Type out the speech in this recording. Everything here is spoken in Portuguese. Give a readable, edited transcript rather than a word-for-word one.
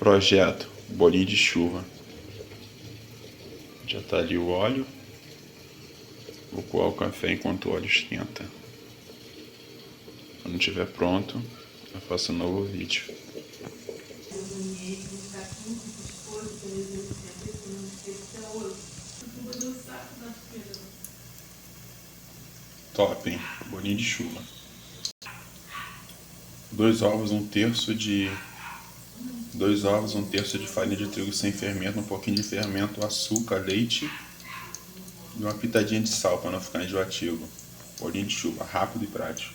Projeto bolinho de chuva. Já tá ali o óleo. Vou coar o café enquanto o óleo esquenta. Quando estiver pronto, eu faço um novo vídeo. Top, hein? Bolinho de chuva. 2 ovos, 1/3 de farinha de trigo sem fermento, um pouquinho de fermento, açúcar, leite e uma pitadinha de sal para não ficar enjoativo. Bolinho de chuva, rápido e prático.